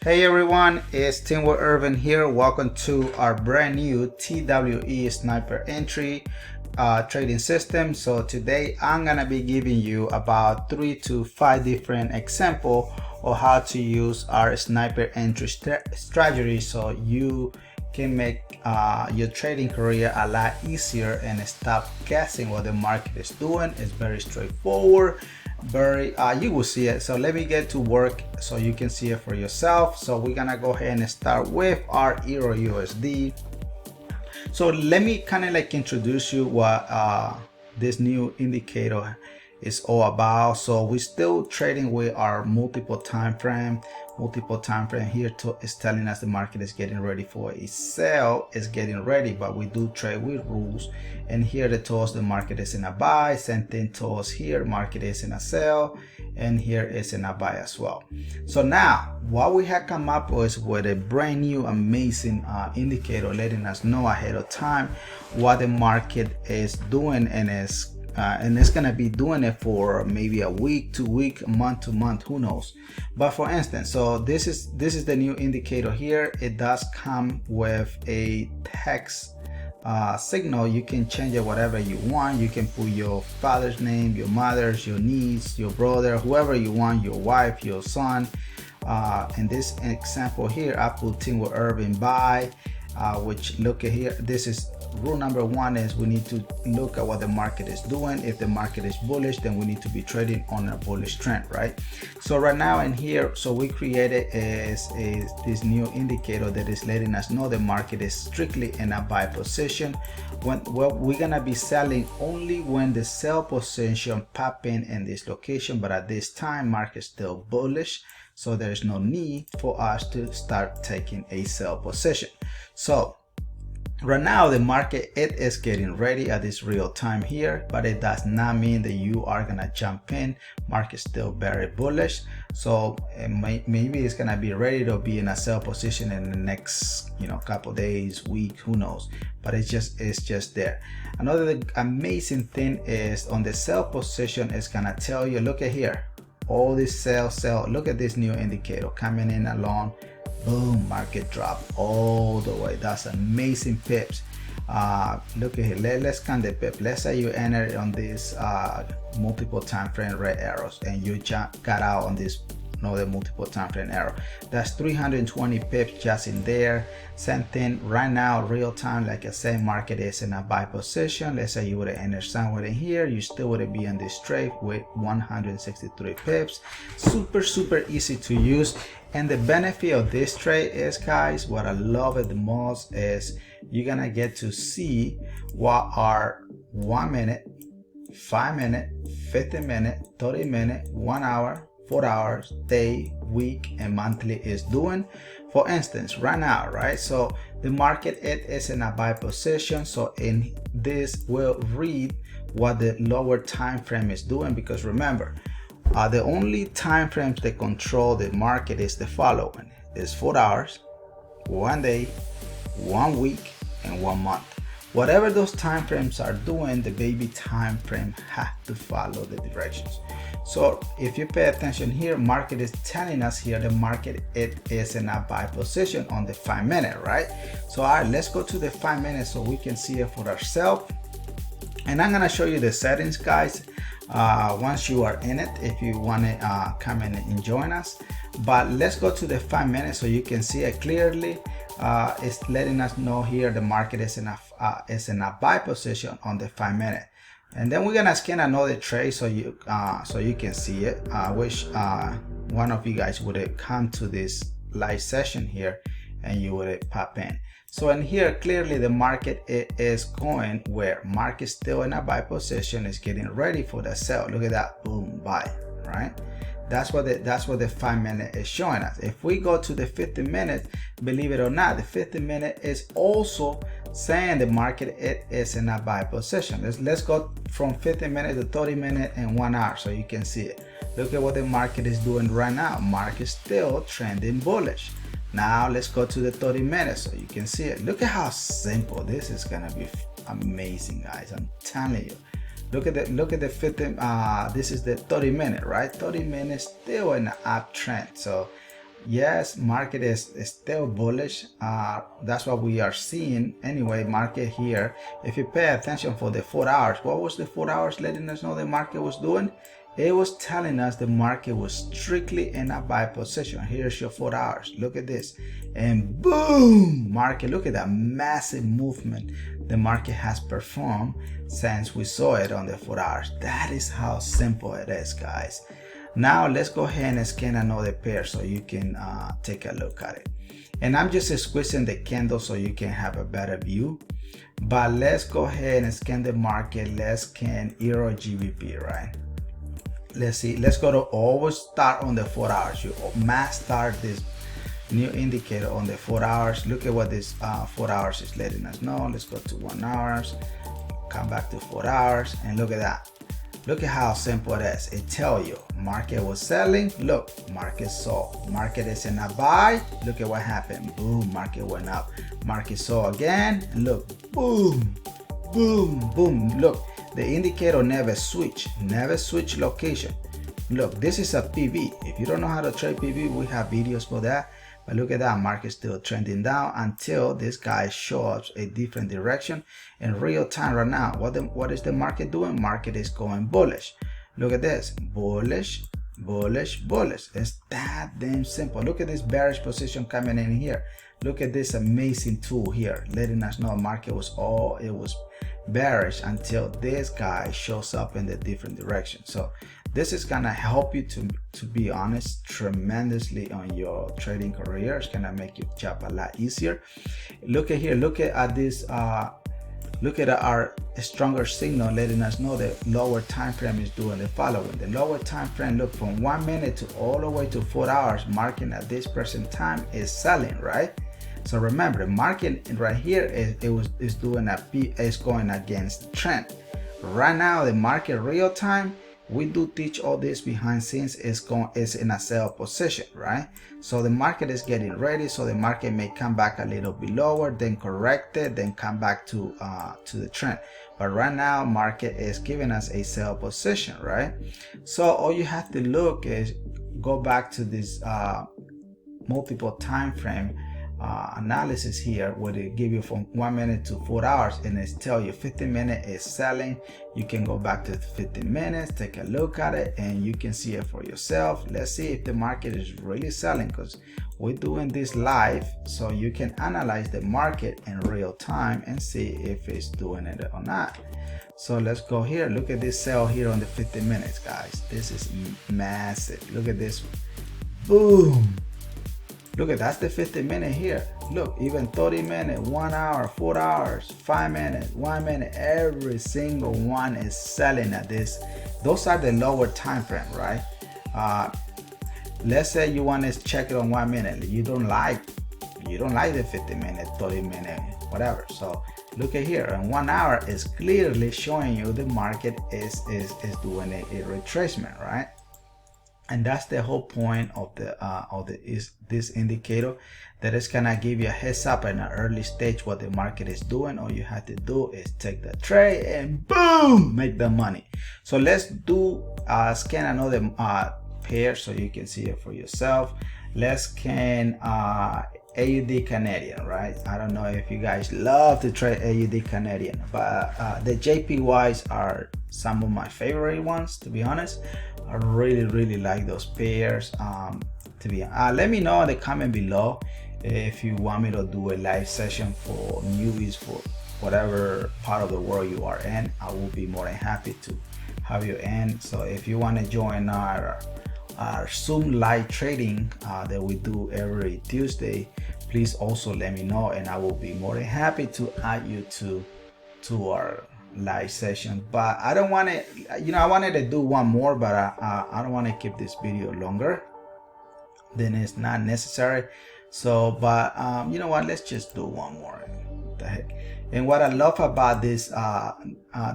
Hey everyone, it's Teamwitherving here. Welcome to our brand new TWE Sniper Entry trading system. So today I'm gonna be giving you about 3 to 5 different examples of how to use our Sniper Entry strategy so you can make your trading career a lot easier and stop guessing what the market is doing. It's very straightforward. You will see it. So let me get to work so you can see it for yourself. So we're gonna go ahead and start with our Euro USD. So let me kind of like introduce you what this new indicator is all about. So we're still trading with our multiple time frame here is telling us the market is getting ready for a sell, is getting ready, but we do trade with rules. And here the towards the market is in a buy, same thing towards here market is in a sell, and here is in a buy as well. So now what we have come up with a brand new amazing indicator letting us know ahead of time what the market is doing, and it's gonna be doing it for maybe a week, 2 week, month to month, who knows. But for instance, so this is the new indicator here. It does come with a text signal. You can change it whatever you want. You can put your father's name, your mother's, your niece, your brother, whoever you want, your wife, your son. In this example here, I put Teamwitherving buy, which look at here, this is rule number one, is we need to look at what the market is doing. If the market is bullish, then we need to be trading on a bullish trend, right? So right now in here, so we created is this new indicator that is letting us know the market is strictly in a buy position. We're gonna be selling only when the sell position pop in this location, but at this time market is still bullish, so there's no need for us to start taking a sell position. So right now the market, it is getting ready at this real time here, but it does not mean that you are gonna jump in. Market still very bullish, so maybe it's gonna be ready to be in a sell position in the next couple days, week, who knows. But it's just there. Another amazing thing is on the sell position, it's gonna tell you, look at here, all this sell, look at this new indicator coming in along. Boom, market drop all the way. That's amazing pips. Look at here, let's count the pip. Let's say you entered on this multiple time frame red arrows and you got out on this the multiple time frame arrow. That's 320 pips just in there. Same thing right now, real time, like I said, market is in a buy position. Let's say you would have entered somewhere in here, you still would be on this trade with 163 pips. Super easy to use. And the benefit of this trade is, guys, what I love it the most is you're gonna get to see what our 1 minute, 5 minute, 15 minute, 30 minute, 1 hour, 4 hours, day, week, and monthly is doing. For instance, right now, right? So the market, it is in a buy position. So in this, we'll read what the lower time frame is doing, because remember, the only time frames that control the market is the following: is 4 hours, 1 day, 1 week, and 1 month. Whatever those time frames are doing, the baby time frame has to follow the directions. So if you pay attention here, market is telling us here the market, it is in a buy position on the 5 minute, right? So all right, let's go to the 5 minutes so we can see it for ourselves. And I'm gonna show you the settings, guys, once you are in it, if you want to come in and join us. But let's go to the 5 minutes so you can see it clearly. It's letting us know here the market is in a buy position on the 5 minute. And then we're gonna scan another trade so you can see it. I wish one of you guys would have come to this live session here and you would pop in. So in here, clearly the market is going where market still in a buy position, is getting ready for the sell. Look at that, boom, buy, right? That's what the 5 minute is showing us. If we go to the 15 minute, believe it or not, the 15 minute is also saying the market, it is in a buy position. Let's go from 15 minute to 30 minute and 1 hour so you can see it. Look at what the market is doing right now. Market still trending bullish. Now let's go to the 30 minutes so you can see it. Look at how simple this is gonna be. Amazing, guys, I'm telling you. Look at the 15, this is the 30 minute, right? 30 minutes still in the uptrend. So yes, market is still bullish. That's what we are seeing anyway. Market here, if you pay attention for the 4 hours, what was the 4 hours letting us know the market was doing? It was telling us the market was strictly in a buy position. Here's your 4 hours. Look at this, and boom, market, look at that massive movement the market has performed since we saw it on the 4 hours. That is how simple it is, guys. Now let's go ahead and scan another pair so you can take a look at it. And I'm just squeezing the candle so you can have a better view. But let's go ahead and scan the market. Let's scan Euro GBP, right? Let's see. Let's go to always start on the 4 hours. You must start this new indicator on the 4 hours. Look at what this 4 hours is letting us know. Let's go to 1 hour, come back to 4 hours, and look at that. Look at how simple it is. It tells you market was selling. Look, market sold. Market is in a buy. Look at what happened. Boom, market went up. Market sold again. And look, boom, boom, boom. Look, the indicator never switch location. Look, this is a PV. If you don't know how to trade PV, we have videos for that. But look at that, market still trending down until this guy shows a different direction in real time right now. What is the market doing? Market is going bullish. Look at this, bullish, bullish, bullish. It's that damn simple. Look at this bearish position coming in here. Look at this amazing tool here, letting us know market was bearish until this guy shows up in the different direction. So this is gonna help you to be honest tremendously on your trading career. It's gonna make your job a lot easier. Look at here, look at this look at our stronger signal letting us know the lower time frame is doing the following. The lower time frame, look, from 1 minute to all the way to 4 hours, marking at this present time is selling, right? So remember, the market right here is going against the trend. Right now, the market real time, we do teach all this behind scenes, is in a sell position, right? So the market is getting ready. So the market may come back a little bit lower, then correct it, then come back to the trend. But right now, market is giving us a sell position, right? So all you have to look is go back to this multiple time frame analysis here, where they give you from 1 minute to 4 hours, and it's tell you 15 minutes is selling. You can go back to 15 minutes, take a look at it, and you can see it for yourself. Let's see if the market is really selling, because we're doing this live, so you can analyze the market in real time and see if it's doing it or not. So let's go here. Look at this sell here on the 15 minutes, guys. This is massive. Look at this one. Boom. Look at that's the 50 minute here. Look, even 30 minutes, 1 hour, 4 hours, 5 minutes, 1 minute, every single one is selling at this. Those are the lower time frame, right? Let's say you want to check it on 1 minute. You don't like the 50 minute, 30 minute, whatever. So look at here, and 1 hour is clearly showing you the market is doing a retracement, right? And that's the whole point of this indicator, that it's gonna give you a heads up in an early stage what the market is doing. All you have to do is take the trade and boom, make the money. So let's do scan another pair so you can see it for yourself. Let's scan AUD Canadian, right? I don't know if you guys love to trade AUD Canadian, but the JPYs are some of my favorite ones, to be honest. I really like those pairs. Let me know in the comment below if you want me to do a live session for newbies for whatever part of the world you are in. I will be more than happy to have you in. So if you want to join our Zoom live trading that we do every Tuesday, please also let me know, and I will be more than happy to add you to our live session. But I don't want to, I wanted to do one more, but I don't want to keep this video longer than it's not necessary. So but you know what, let's just do one more. What the heck. And what I love about this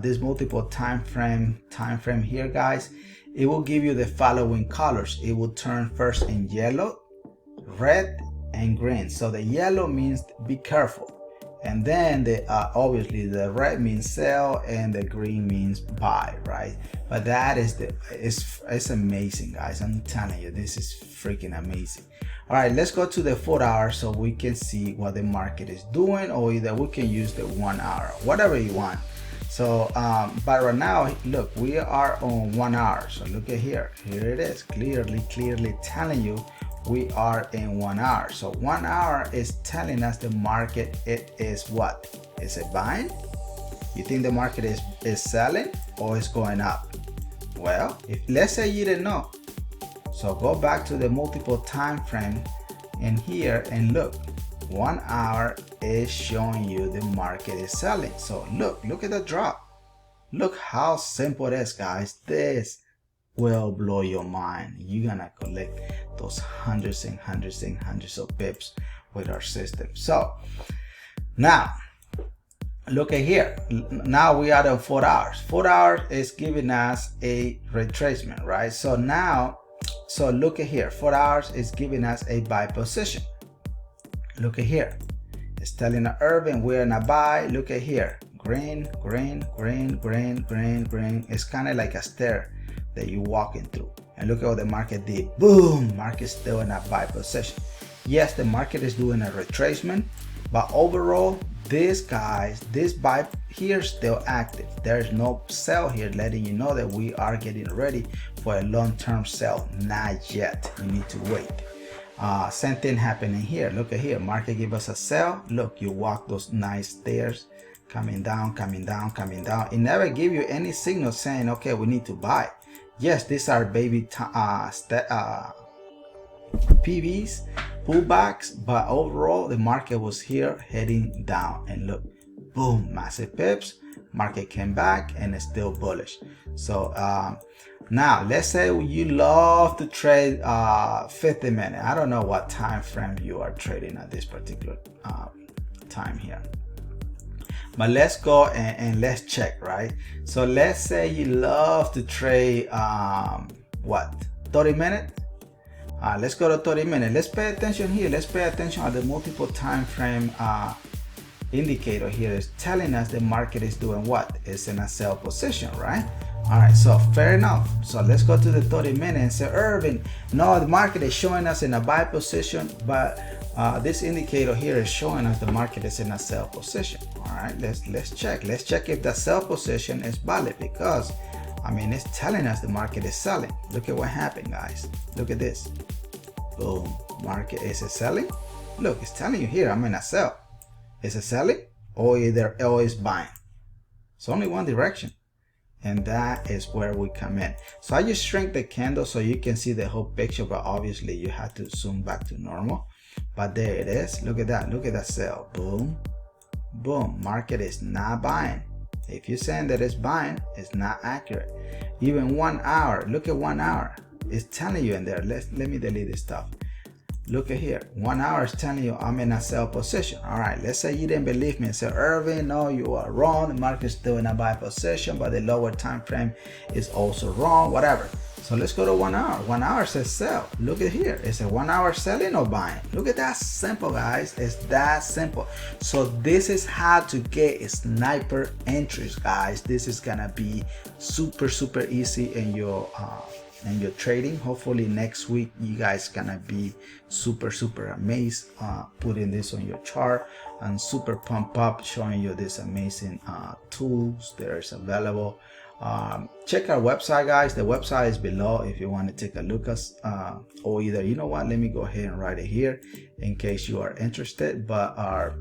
this multiple time frame here, guys, it will give you the following colors. It will turn first in yellow, red, and green. So the yellow means be careful, And then the obviously the red means sell and the green means buy, right? But that is it's amazing, guys. I'm telling you, this is freaking amazing. All right, let's go to the 4 hour so we can see what the market is doing, or either we can use the 1 hour, whatever you want. So but right now, look, we are on 1 hour. So look at here it is clearly telling you we are in 1 hour. So 1 hour is telling us the market, it is what? Is it buying? You think the market is selling or is going up? Well, if let's say you didn't know, so go back to the multiple time frame in here and look. 1 hour is showing you the market is selling. So look at the drop. Look how simple it is, guys. This will blow your mind. You're gonna collect those hundreds and hundreds and hundreds of pips with our system. So now look at here. Now we are at 4 hours. 4 hours is giving us a retracement, right? So now, so look at here. 4 hours is giving us a buy position. Look at here. It's telling Irvin we're in a buy. Look at here. Green, green, green, green, green, green. It's kind of like a stair that you're walking through. And look at what the market did. Boom! Market's still in a buy position. Yes, the market is doing a retracement, but overall, this buy here is still active. There's no sell here, letting you know that we are getting ready for a long-term sell. Not yet. You need to wait. Same thing happening here. Look at here. Market give us a sell. Look, you walk those nice stairs, coming down, coming down, coming down. It never give you any signal saying, okay, we need to buy. Yes, these are baby PVs, pullbacks, but overall the market was here heading down. And look, boom, massive pips. Market came back and it's still bullish. So now let's say you love to trade 50 minute. I don't know what time frame you are trading at this particular time here, but let's go and let's check, right? So let's say you love to trade what, 30 minute. Let's go to 30 minutes. Let's pay attention here. Let's pay attention at the multiple time frame indicator here. Is telling us the market is doing what? It's in a sell position, right? All right, so fair enough. So let's go to the 30 minute and say, Irvin, no, the market is showing us in a buy position, but this indicator here is showing us the market is in a sell position. All right, let's check. Let's check if the sell position is valid, because I mean, it's telling us the market is selling. Look at what happened, guys. Look at this. Boom. Market, is it selling? Look, it's telling you here, I'm in a sell. Is it selling or either it's buying? It's only one direction, and that is where we come in. So I just shrink the candle so you can see the whole picture, but obviously you have to zoom back to normal. But there it is. Look at that. Look at that sell. Boom, boom. Market is not buying. If you're saying that it's buying, it's not accurate. Even 1 hour. Look at 1 hour. It's telling you in there. Let me delete this stuff. Look at here. 1 hour is telling you I'm in a sell position. All right, let's say you didn't believe me and say, Irvin, no, you are wrong. The market is still in a buy position, but the lower time frame is also wrong, whatever. So let's go to 1 hour. 1 hour says sell. Look at here. Is it 1 hour selling or buying? Look at that simple, guys. It's that simple. So this is how to get sniper entries, guys. This is gonna be super easy in your trading. Hopefully next week you guys gonna be super amazed putting this on your chart, and super pump up showing you this amazing tools that is available. Check our website, guys. The website is below if you want to take a look at or either, you know what, let me go ahead and write it here in case you are interested. But our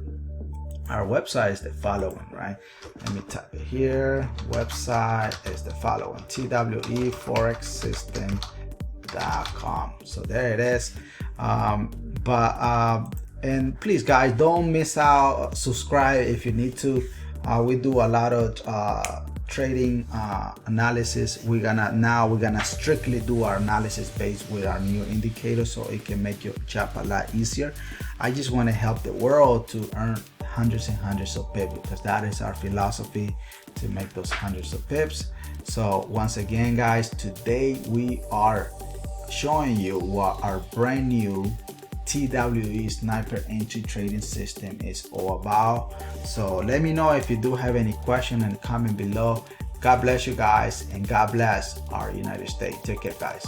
website is the following, right? Let me type it here. Website is the following: TWE Forex System.com. So there it is. And please, guys, don't miss out. Subscribe if you need to. We do a lot of trading analysis. We're gonna strictly do our analysis based with our new indicator, so it can make your job a lot easier. I just want to help the world to earn hundreds and hundreds of pips, because that is our philosophy, to make those hundreds of pips. So once again, guys, today we are showing you what our brand new TWE Sniper Entry trading system is all about. So let me know if you do have any question and comment below. God bless you guys, and God bless our United States. Take care, guys.